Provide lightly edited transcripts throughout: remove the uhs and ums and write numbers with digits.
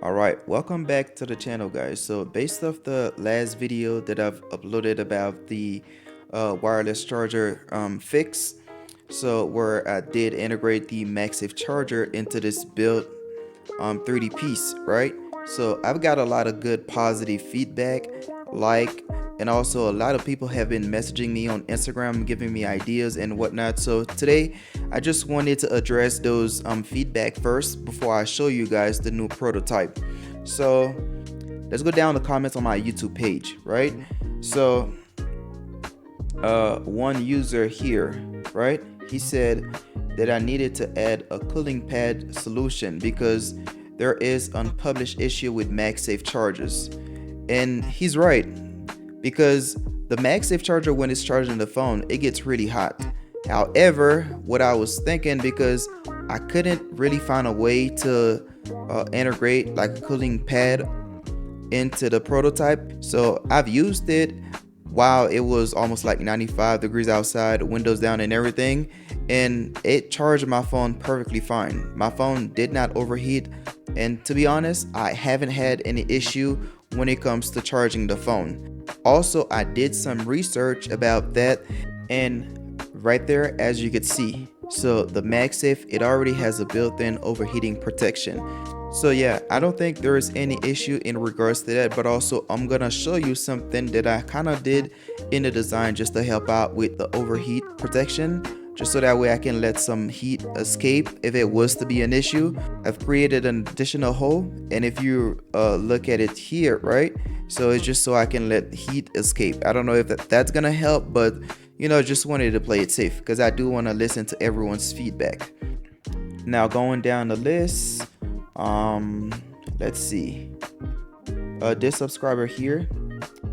Alright, welcome back to the channel, guys. So based off the last video that I've uploaded about the wireless charger fix, so where I did integrate the Magsafe charger into this built 3D piece, right? So I've got a lot of good positive feedback, and also a lot of people have been messaging me on Instagram, giving me ideas and whatnot. So today I just wanted to address those feedback first before I show you guys the new prototype. So let's go down the comments on my YouTube page, right? So one user here, right, he said that I needed to add a cooling pad solution because there is unpublished issue with Magsafe chargers. And he's right, because the Magsafe charger, when it's charging the phone, it gets really hot. However, what I was thinking, because I couldn't really find a way to integrate like a cooling pad into the prototype, so I've used it while it was almost like 95 degrees outside, windows down and everything, and it charged my phone perfectly fine. My phone did not overheat, and to be honest, I haven't had any issue when it comes to charging the phone. Also, I did some research about that, and right there, as you could see, so the Magsafe, it already has a built-in overheating protection. So yeah, I don't think there is any issue in regards to that, but also I'm gonna show you something that I kind of did in the design just to help out with the overheat protection, just so that way I can let some heat escape if it was to be an issue. I've created an additional hole, and if you look at it here, right, so it's just so I can let heat escape. I don't know if that's gonna help, but you know, just wanted to play it safe because I do want to listen to everyone's feedback. Now going down the list, let's see, this subscriber here,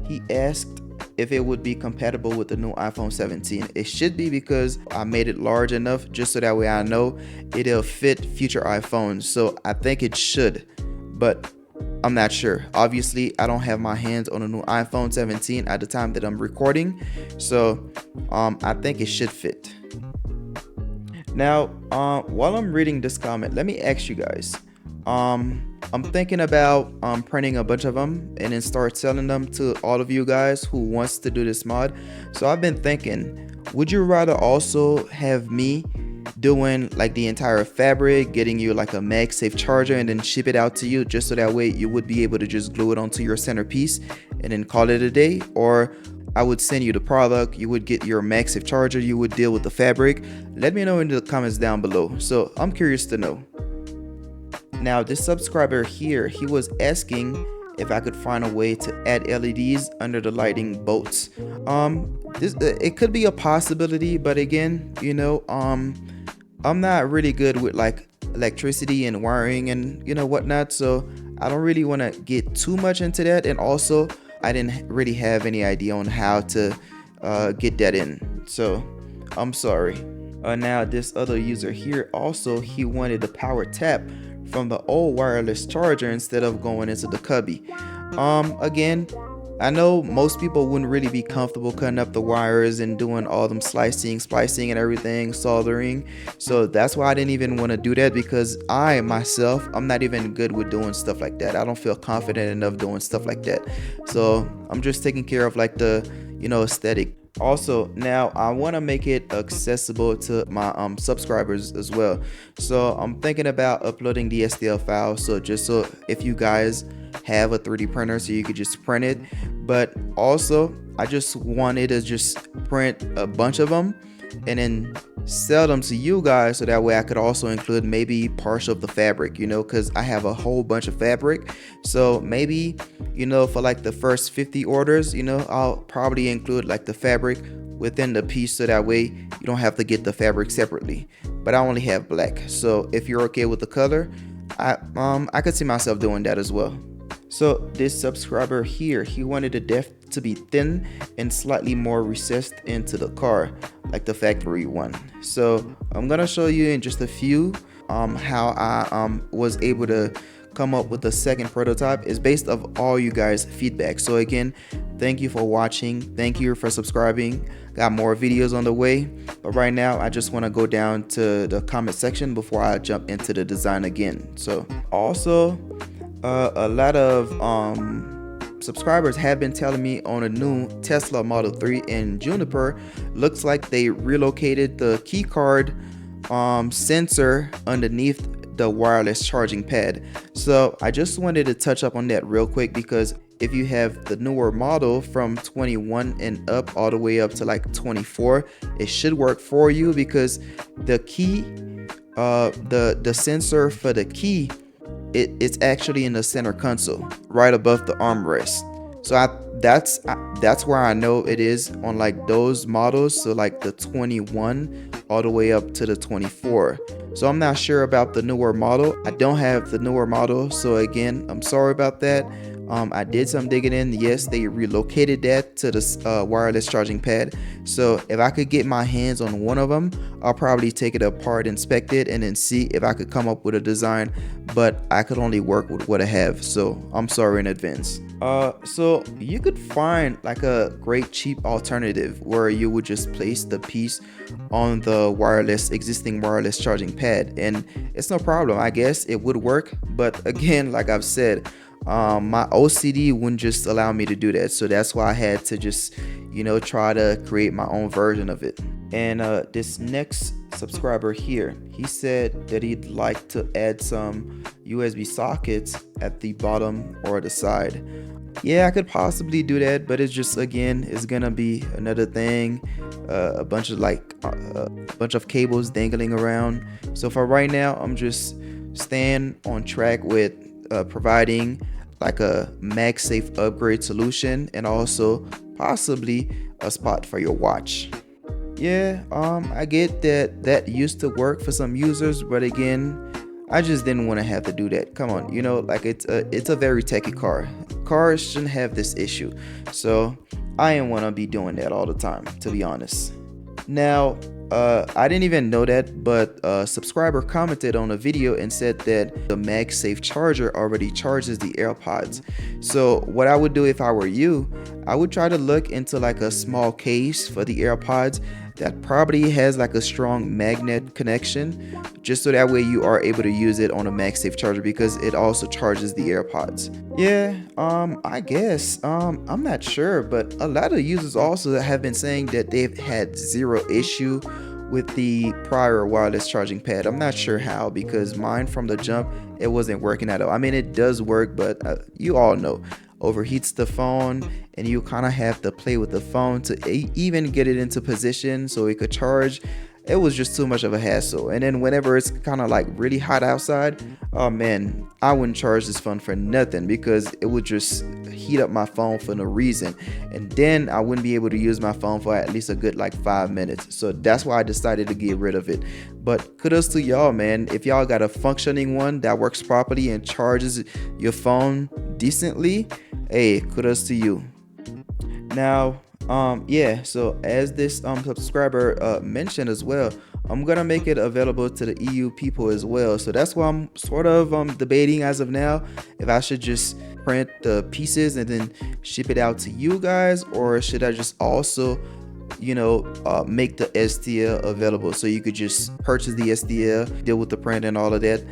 he asked if it would be compatible with the new iPhone 17. It should be, because I made it large enough just so that way I know it'll fit future iPhones. So I think it should, but I'm not sure. Obviously, I don't have my hands on a new iPhone 17 at the time that I'm recording, so I think it should fit. Now, while I'm reading this comment, let me ask you guys. I'm thinking about printing a bunch of them and then start selling them to all of you guys who wants to do this mod. So I've been thinking, would you rather also have me doing like the entire fabric, getting you like a Magsafe charger and then ship it out to you, just so that way you would be able to just glue it onto your centerpiece and then call it a day? Or I would send you the product, you would get your Magsafe charger, you would deal with the fabric? Let me know in the comments down below. So I'm curious to know. Now this subscriber here, he was asking if I could find a way to add LEDs under the lighting bolts. It could be a possibility, but again, you know, I'm not really good with like electricity and wiring and you know whatnot, so I don't really want to get too much into that. And also, I didn't really have any idea on how to get that in, so I'm sorry. Now this other user here, also he wanted a power tap from the old wireless charger instead of going into the cubby. Again, I know most people wouldn't really be comfortable cutting up the wires and doing all them splicing and everything, soldering. So that's why I didn't even want to do that, because I myself, I'm not even good with doing stuff like that. I don't feel confident enough doing stuff like that. So I'm just taking care of like the, you know, aesthetic. Also, now I want to make it accessible to my subscribers as well. So I'm thinking about uploading the STL file, so just so if you guys have a 3D printer, so you could just print it. But also, I just wanted to just print a bunch of them and then sell them to you guys, so that way I could also include maybe partial of the fabric, you know, because I have a whole bunch of fabric. So maybe, you know, for like the first 50 orders, you know, I'll probably include like the fabric within the piece, so that way you don't have to get the fabric separately. But I only have black, so if you're okay with the color, I could see myself doing that as well. So this subscriber here, he wanted the depth to be thin and slightly more recessed into the car, like the factory one. So I'm gonna show you in just a few how I was able to come up with the second prototype. Is based off all you guys' feedback. So again, thank you for watching, thank you for subscribing. Got more videos on the way, but right now I just want to go down to the comment section before I jump into the design again. So also, A lot of subscribers have been telling me on a new Tesla Model 3 and Juniper, looks like they relocated the key card sensor underneath the wireless charging pad. So I just wanted to touch up on that real quick, because if you have the newer model from 21 and up all the way up to like 24, it should work for you, because the key the sensor for the key, it's actually in the center console right above the armrest. So that's where I know it is on like those models, so like the 21 all the way up to the 24. So I'm not sure about the newer model. I don't have the newer model, so again, I'm sorry about that. I did some digging in. Yes, they relocated that to the wireless charging pad. So if I could get my hands on one of them, I'll probably take it apart, inspect it, and then see if I could come up with a design. But I could only work with what I have, so I'm sorry in advance. So you could find like a great cheap alternative where you would just place the piece on the existing wireless charging pad, and it's no problem. I guess it would work, but again, like I've said, my OCD wouldn't just allow me to do that, so that's why I had to just, try to create my own version of it. And this next subscriber here, he said that he'd like to add some USB sockets at the bottom or the side. Yeah, I could possibly do that, but it's just, again, it's gonna be another thing, a bunch of cables dangling around. So for right now, I'm just staying on track with providing like a Magsafe upgrade solution, and also possibly a spot for your watch. Yeah, I get that used to work for some users, but again, I just didn't want to have to do that. Come on, like it's a very techy car. Cars shouldn't have this issue, so I didn't want to be doing that all the time, to be honest. Now, I didn't even know that, but a subscriber commented on a video and said that the MagSafe charger already charges the AirPods. So what I would do if I were you, I would try to look into like a small case for the AirPods that probably has like a strong magnet connection, just so that way you are able to use it on a MagSafe charger, because it also charges the AirPods. Yeah, I guess, I'm not sure, but a lot of users also have been saying that they've had zero issue with the prior wireless charging pad. I'm not sure how, because mine from the jump, it wasn't working at all. I mean, it does work, but you all know, overheats the phone, and you kind of have to play with the phone to even get it into position so it could charge. It was just too much of a hassle. And then whenever it's kind of like really hot outside, oh man, I wouldn't charge this phone for nothing, because it would just heat up my phone for no reason, and then I wouldn't be able to use my phone for at least a good like 5 minutes. So that's why I decided to get rid of it. But kudos to y'all, man. If y'all got a functioning one that works properly and charges your phone decently, hey, kudos to you. Now, yeah, so as this subscriber mentioned as well, I'm gonna make it available to the EU people as well. So that's why I'm sort of debating as of now if I should just print the pieces and then ship it out to you guys, or should I just also make the STL available so you could just purchase the STL, deal with the print and all of that.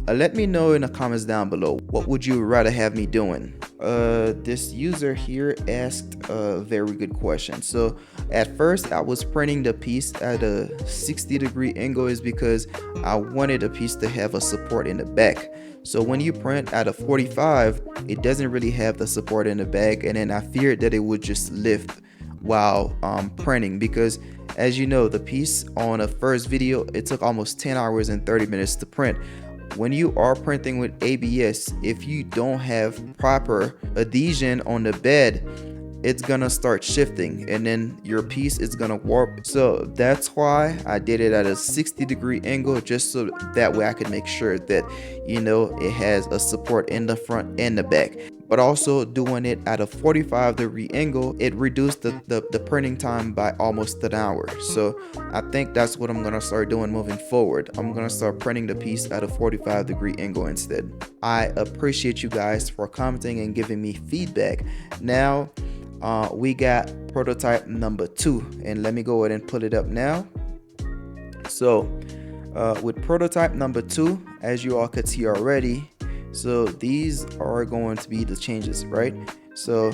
Let me know in the comments down below, what would you rather have me doing? This user here asked a very good question. So at first I was printing the piece at a 60-degree angle, is because I wanted a piece to have a support in the back. So when you print at a 45, it doesn't really have the support in the back, and then I feared that it would just lift while printing, because as you know, the piece on a first video, it took almost 10 hours and 30 minutes to print. When you are printing with ABS, if you don't have proper adhesion on the bed, it's gonna start shifting, and then your piece is gonna warp. So that's why I did it at a 60-degree angle, just so that way I could make sure that it has a support in the front and the back. But also doing it at a 45-degree angle, it reduced the printing time by almost an hour. So I think that's what I'm gonna start doing moving forward. I'm gonna start printing the piece at a 45-degree angle instead. I appreciate you guys for commenting and giving me feedback. Now we got prototype number 2, and let me go ahead and put it up now. So with prototype number 2, as you all could see already, So these are going to be the changes, right? So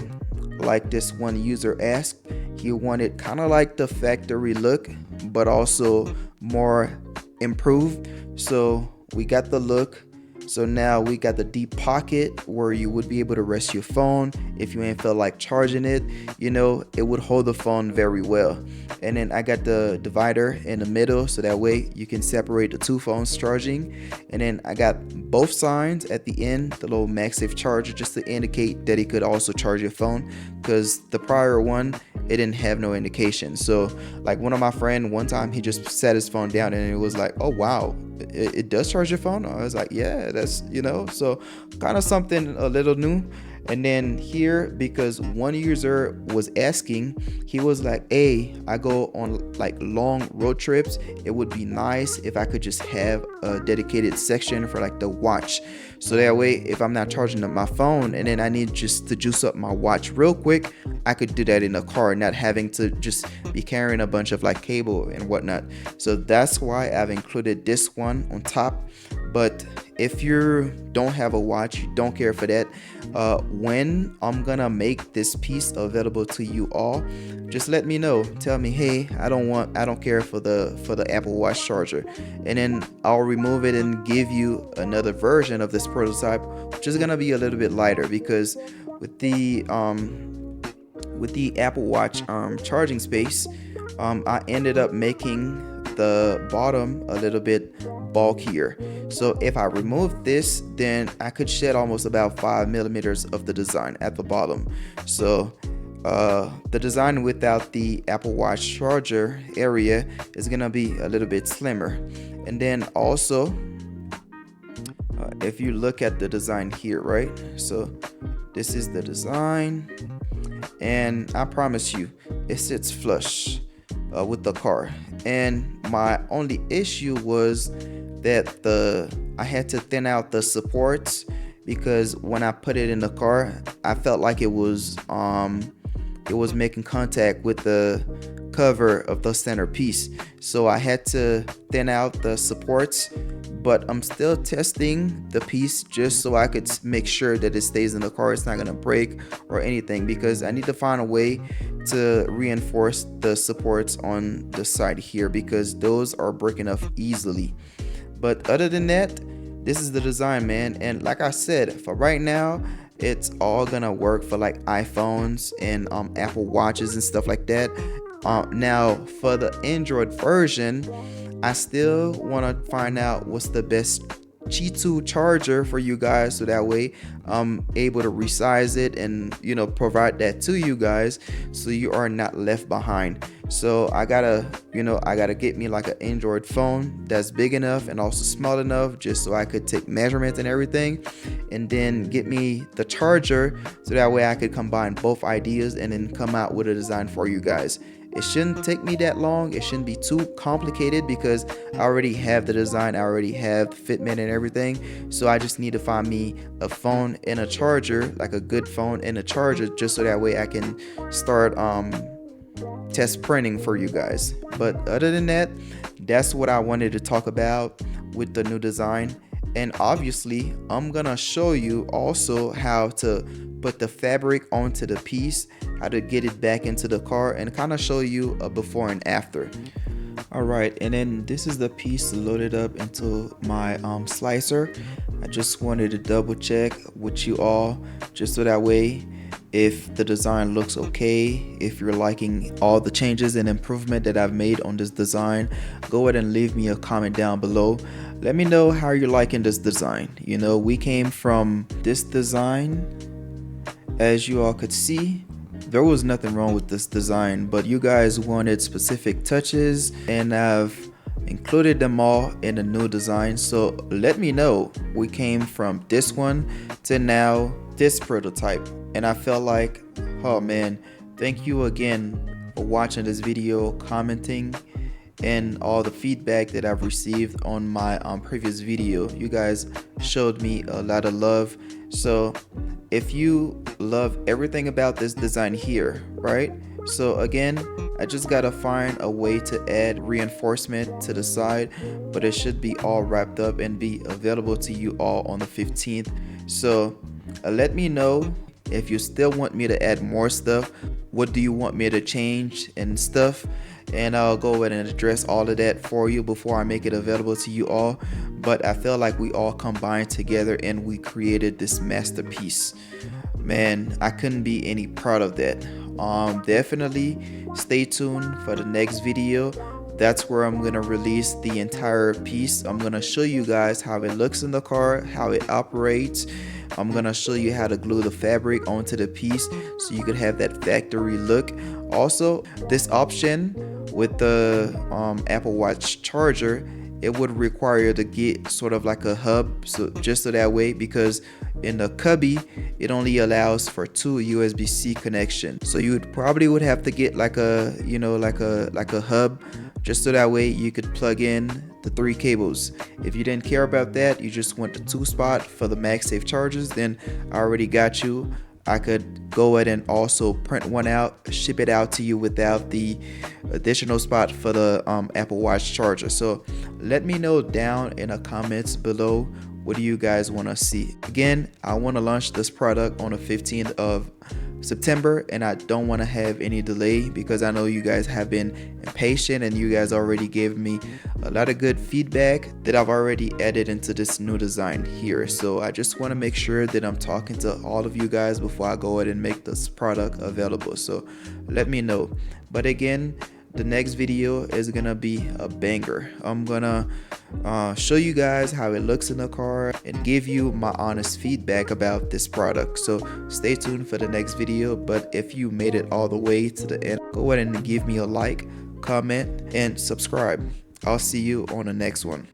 like this one user asked, he wanted kind of like the factory look, but also more improved. So we got the look. So now we got the deep pocket where you would be able to rest your phone if you ain't feel like charging it. It would hold the phone very well. And then I got the divider in the middle, so that way you can separate the two phones charging. And then I got both signs at the end, the little Magsafe charger, just to indicate that it could also charge your phone, because the prior one, it didn't have no indication. So like one of my friend, one time he just set his phone down and it was like, oh wow, it does charge your phone. I was like, yeah, that's so kind of something a little new. And then here, because one user was asking, he was like, hey, I go on like long road trips, it would be nice if I could just have a dedicated section for like the watch, so that way if I'm not charging up my phone and then I need just to juice up my watch real quick, I could do that in a car, not having to just be carrying a bunch of like cable and whatnot. So that's why I've included this one on top. But if you don't have a watch, you don't care for that, when I'm gonna make this piece available to you all, just let me know. Tell me, hey, I don't care for the Apple Watch charger, and then I'll remove it and give you another version of this prototype, which is gonna be a little bit lighter, because with the Apple Watch charging space, I ended up making the bottom a little bit bulkier. So if I remove this, then I could shed almost about 5 millimeters of the design at the bottom. So the design without the Apple Watch charger area is gonna be a little bit slimmer. And then also, if you look at the design here, right? So this is the design, and I promise you, it sits flush with the car. And my only issue was that I had to thin out the supports, because when I put it in the car, I felt like it was making contact with the cover of the centerpiece. So I had to thin out the supports, but I'm still testing the piece just so I could make sure that it stays in the car, it's not gonna break or anything, because I need to find a way to reinforce the supports on the side here, because those are breaking off easily. But other than that, this is the design, man. And like I said, for right now, it's all gonna work for like iPhones and Apple Watches and stuff like that. Now for the Android version, I still want to find out what's the best Qi2 charger for you guys, so that way I'm able to resize it and provide that to you guys, so you are not left behind. So I gotta get me like an Android phone that's big enough and also small enough, just so I could take measurements and everything, and then get me the charger, so that way I could combine both ideas and then come out with a design for you guys. It shouldn't take me that long. It shouldn't be too complicated, because I already have the design, I already have the fitment and everything. So I just need to find me a phone and a charger, like a good phone and a charger, just so that way I can start test printing for you guys. But other than that, that's what I wanted to talk about with the new design. And obviously, I'm gonna show you also how to put the fabric onto the piece, how to get it back into the car, and kind of show you a before and after. All right, and then this is the piece loaded up into my slicer. I just wanted to double check with you all, just so that way, if the design looks okay, if you're liking all the changes and improvement that I've made on this design, go ahead and leave me a comment down below. Let me know how you're liking this design. We came from this design. As you all could see, there was nothing wrong with this design, but you guys wanted specific touches, and I've included them all in a new design. So let me know. We came from this one to now this prototype, and I felt like, oh man, thank you again for watching this video, commenting, and all the feedback that I've received on my previous video. You guys showed me a lot of love. So if you love everything about this design here, right, So again, I just gotta find a way to add reinforcement to the side, but it should be all wrapped up and be available to you all on the 15th. So let me know if you still want me to add more stuff. What do you want me to change and stuff? And I'll go ahead and address all of that for you before I make it available to you all. But I feel like we all combined together and we created this masterpiece. Man, I couldn't be any proud of that. Definitely stay tuned for the next video. That's where I'm gonna release the entire piece. I'm gonna show you guys how it looks in the car, how it operates. I'm gonna show you how to glue the fabric onto the piece so you could have that factory look. Also, this option with the Apple Watch charger, it would require to get sort of like a hub, so just so that way, because in the cubby it only allows for 2 USB-C connections. So you probably would have to get like a, you know, like a hub, just so that way you could plug in the 3 cables. If you didn't care about that, you just want the 2 spot for the Magsafe chargers, then I already got you. I could go ahead and also print one out, ship it out to you without the additional spot for the Apple Watch charger. So let me know down in the comments below, what do you guys want to see? Again, I want to launch this product on the 15th of September, and I don't want to have any delay because I know you guys have been impatient and you guys already gave me a lot of good feedback that I've already added into this new design here. So I just want to make sure that I'm talking to all of you guys before I go ahead and make this product available. So let me know. But again, the next video is gonna be a banger. I'm gonna show you guys how it looks in the car and give you my honest feedback about this product. So stay tuned for the next video. But if you made it all the way to the end, go ahead and give me a like, comment, and subscribe. I'll see you on the next one.